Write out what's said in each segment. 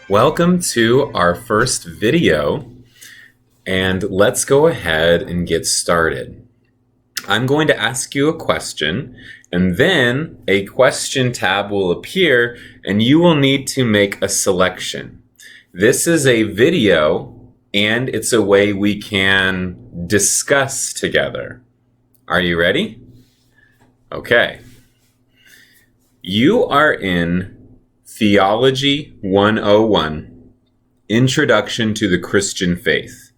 Welcome to our first video, and let's go ahead and get started. I'm going to ask you a question, and then a question tab will appear, and you will need to make a selection. This is a video, and it's a way we can discuss together. Are you ready? Okay. You are in Theology 101, Introduction to the Christian Faith.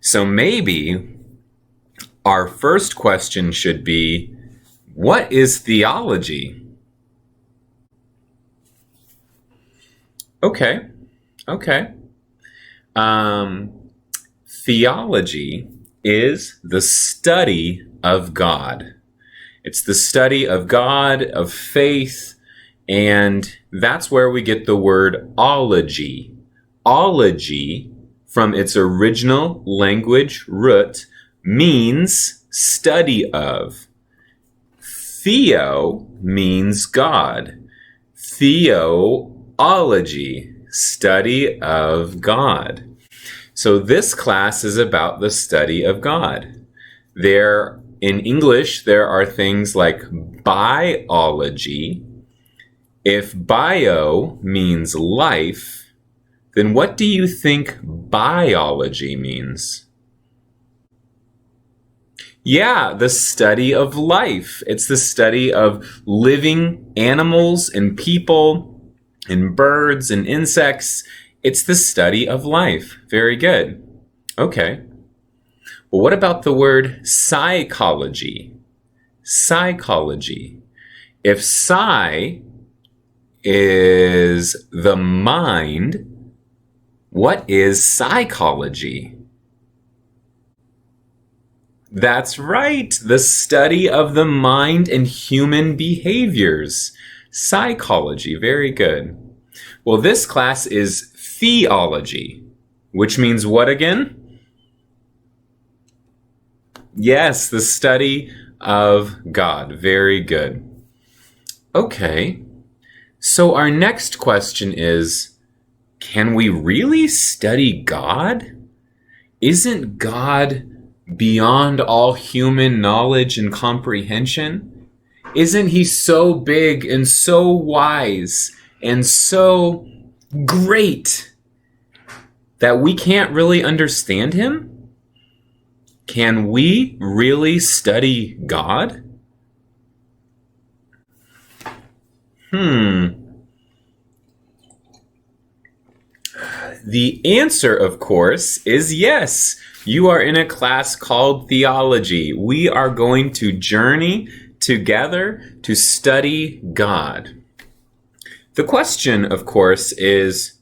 So maybe our first question should be, what is theology? Okay. Theology is the study of God. It's the study of God, of faith, and that's where we get the word ology. Ology, from its original language root, means study of. Theo means God. Theology, study of God. So this class is about the study of God. In English, there are things like biology. If bio means life, then what do you think biology means? Yeah, the study of life. It's the study of living animals and people and birds and insects. It's the study of life. Very good. Okay. Well, what about the word psychology? Psychology. If psi is the mind, what is psychology? That's right, the study of the mind and human behaviors. Psychology, very good. Well, this class is theology, which means what again? Yes, the study of God. Very good. Okay. So our next question is, can we really study God? Isn't God beyond all human knowledge and comprehension? Isn't he so big and so wise and so great that we can't really understand him? Can we really study God? The answer, of course, is yes. You are in a class called Theology. We are going to journey together to study God. The question, of course, is,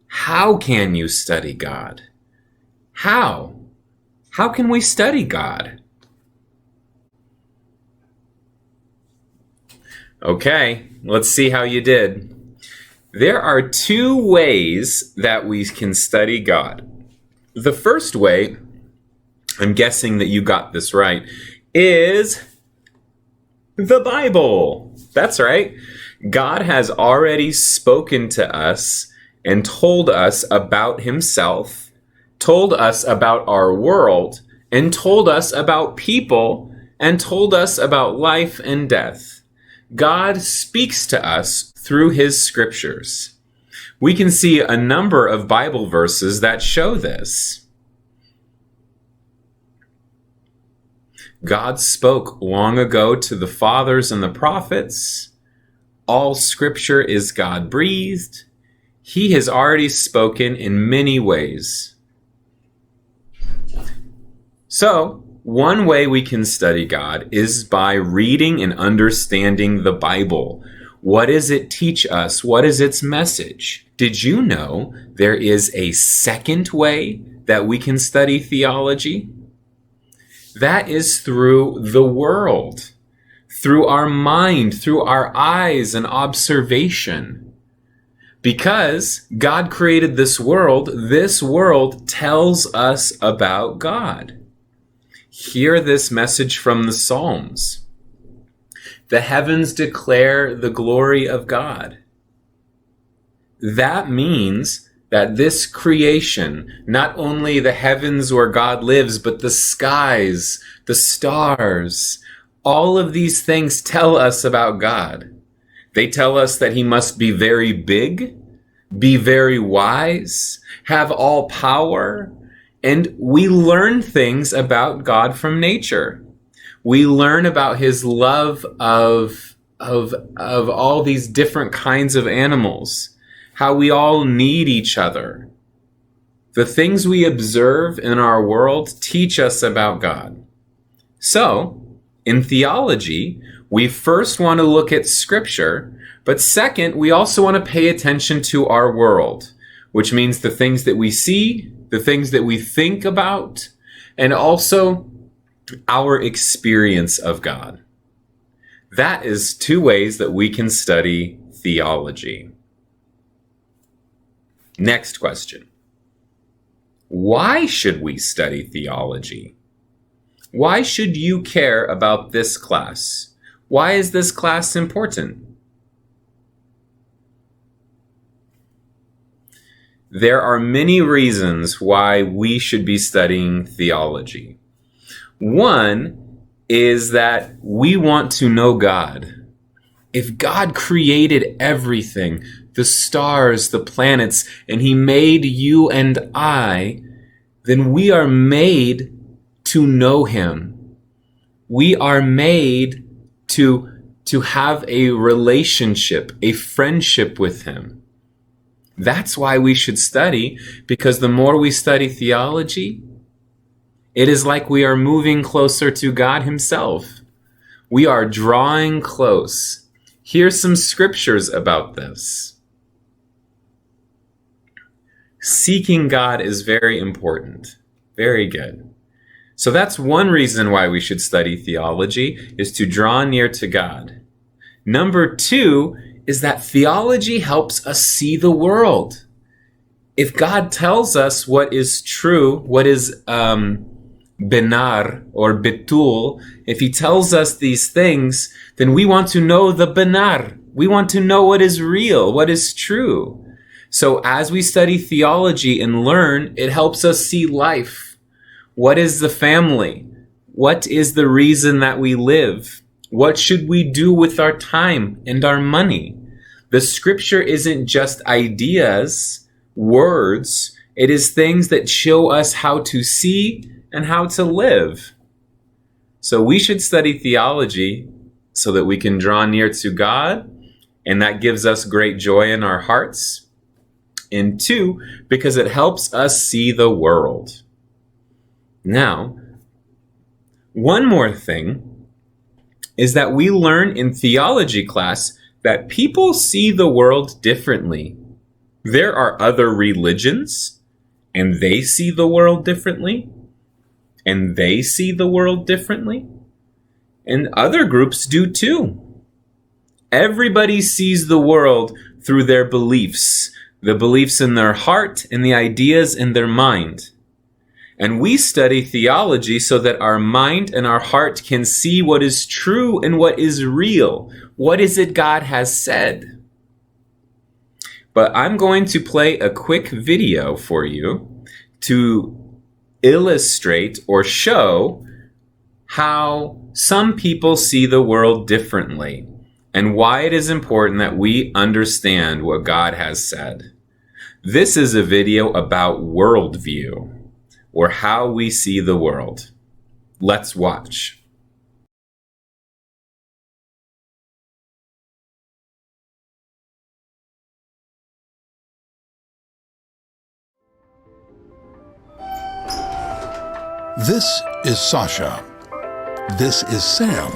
how can you study God? How? How can we study God? Okay, let's see how you did. There are two ways that we can study God. The first way, I'm guessing that you got this right, is the Bible. That's right. God has already spoken to us and told us about himself, told us about our world, and told us about people, and told us about life and death. God speaks to us through his scriptures. We can see a number of Bible verses that show this. God spoke long ago to the fathers and the prophets. All scripture is God-breathed. He has already spoken in many ways. So, one way we can study God is by reading and understanding the Bible. What does it teach us? What is its message? Did you know there is a second way that we can study theology? That is through the world, through our mind, through our eyes and observation. Because God created this world tells us about God. Hear this message from the Psalms. The heavens declare the glory of God. that means that this creation, not only the heavens where God lives, but the skies, the stars, all of these things tell us about God. They tell us that he must be very big, be very wise, have all power, and we learn things about God from nature. We learn about his love of all these different kinds of animals, how we all need each other. The things we observe in our world teach us about God. So, in theology, we first want to look at Scripture, but second, we also want to pay attention to our world, which means the things that we see, the things that we think about, and also our experience of God. That is 2 ways that we can study theology. Next question. Why should we study theology? Why should you care about this class? Why is this class important? There are many reasons why we should be studying theology. One is that we want to know God. If God created everything, the stars, the planets, and he made you and I, then we are made to know him. We are made to have a relationship, a friendship with him. That's why we should study, because the more we study theology, it is like we are moving closer to God himself. We are drawing close. Here's some scriptures about this. Seeking God is very important. Very good. So that's one reason why we should study theology, is to draw near to God. Number 2 is that theology helps us see the world. If God tells us what is true, what is benar or betul, if he tells us these things, then we want to know the benar. We want to know what is real, what is true. So as we study theology and learn, it helps us see life. What is the family? What is the reason that we live? What should we do with our time and our money? The scripture isn't just ideas, words. It is things that show us how to see and how to live. So we should study theology so that we can draw near to God, and that gives us great joy in our hearts. And 2, because it helps us see the world. Now, one more thing is that we learn in theology class that people see the world differently. There are other religions, and they see the world differently, and they see the world differently, and other groups do too. Everybody sees the world through their beliefs, the beliefs in their heart and the ideas in their mind. And we study theology so that our mind and our heart can see what is true and what is real. What is it God has said? But I'm going to play a quick video for you to illustrate or show how some people see the world differently and why it is important that we understand what God has said. This is a video about worldview, or how we see the world. Let's watch. This is Sasha. This is Sam.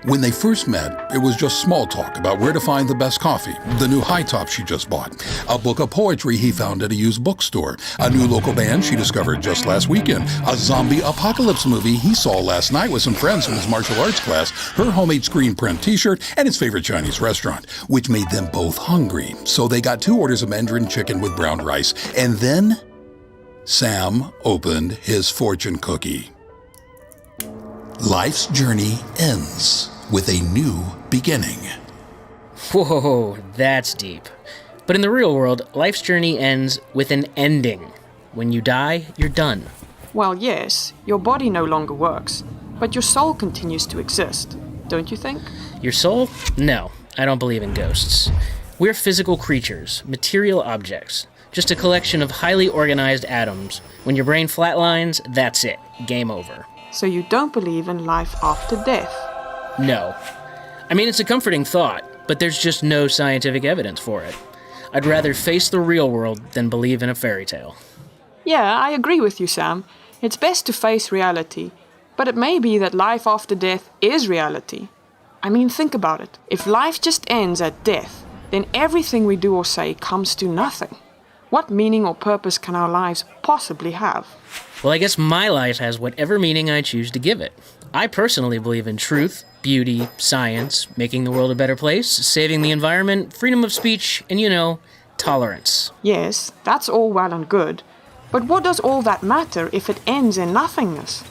When they first met, it was just small talk about where to find the best coffee, the new high top she just bought, a book of poetry he found at a used bookstore, a new local band she discovered just last weekend, a zombie apocalypse movie he saw last night with some friends from his martial arts class, her homemade screen print t-shirt, and his favorite Chinese restaurant, which made them both hungry. So they got 2 orders of Mandarin chicken with brown rice. And then Sam opened his fortune cookie. Life's journey ends with a new beginning. Whoa, that's deep. But in the real world, life's journey ends with an ending. When you die, you're done. Well, yes, your body no longer works, but your soul continues to exist, don't you think? Your soul? No, I don't believe in ghosts. We're physical creatures, material objects, just a collection of highly organized atoms. When your brain flatlines, that's it. Game over. So you don't believe in life after death? No. I mean, it's a comforting thought, but there's just no scientific evidence for it. I'd rather face the real world than believe in a fairy tale. Yeah, I agree with you, Sam. It's best to face reality, but it may be that life after death is reality. I mean, think about it. If life just ends at death, then everything we do or say comes to nothing. What meaning or purpose can our lives possibly have? Well, I guess my life has whatever meaning I choose to give it. I personally believe in truth, beauty, science, making the world a better place, saving the environment, freedom of speech, and, tolerance. Yes, that's all well and good. But what does all that matter if it ends in nothingness?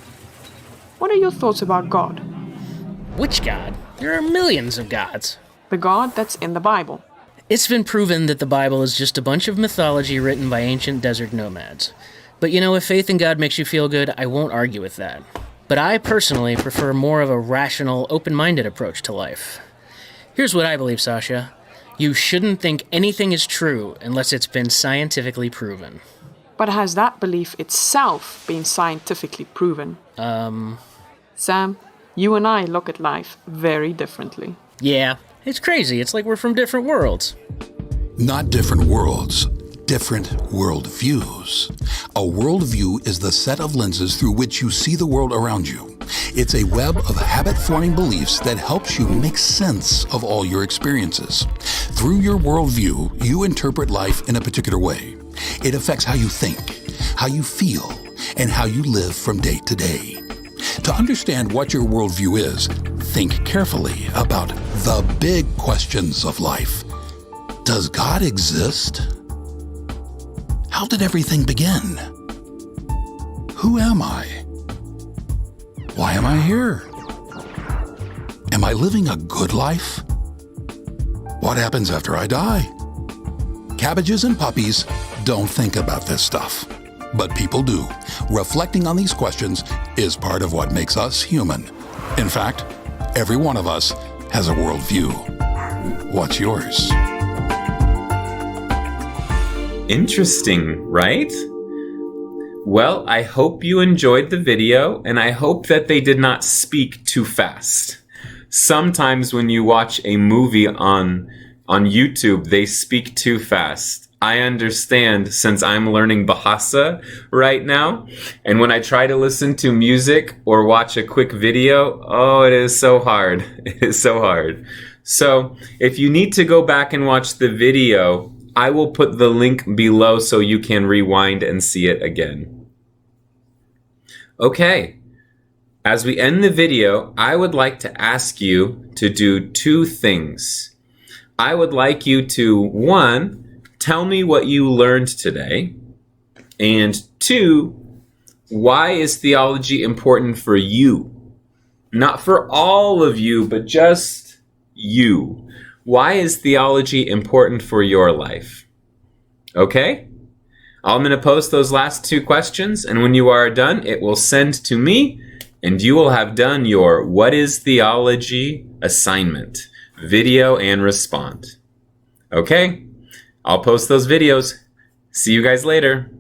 What are your thoughts about God? Which God? There are millions of gods. The God that's in the Bible. It's been proven that the Bible is just a bunch of mythology written by ancient desert nomads. But if faith in God makes you feel good, I won't argue with that. But I personally prefer more of a rational, open-minded approach to life. Here's what I believe, Sasha. You shouldn't think anything is true unless it's been scientifically proven. But has that belief itself been scientifically proven? Sam, you and I look at life very differently. Yeah, it's crazy. It's like we're from different worlds. Not different worlds, different worldviews. A worldview is the set of lenses through which you see the world around you. It's a web of habit-forming beliefs that helps you make sense of all your experiences. Through your worldview, you interpret life in a particular way. It affects how you think, how you feel, and how you live from day to day. To understand what your worldview is, think carefully about the big questions of life. Does God exist? How did everything begin? Who am I? Why am I here? Am I living a good life? What happens after I die? Cabbages and puppies don't think about this stuff, but people do. Reflecting on these questions is part of what makes us human. In fact, every one of us has a worldview. What's yours? Interesting, right? Well, I hope you enjoyed the video, and I hope that they did not speak too fast. Sometimes when you watch a movie on YouTube, they speak too fast. I understand since I'm learning Bahasa right now, and when I try to listen to music or watch a quick video, it is so hard. It is so hard. So if you need to go back and watch the video, I will put the link below so you can rewind and see it again. Okay, as we end the video, I would like to ask you to do two things. I would like you to, 1, tell me what you learned today, and 2, why is theology important for you? Not for all of you, but just you. Why is theology important for your life? Okay? I'm going to post those last 2 questions, and when you are done, it will send to me, and you will have done your What is Theology assignment, video and respond. Okay? I'll post those videos. See you guys later.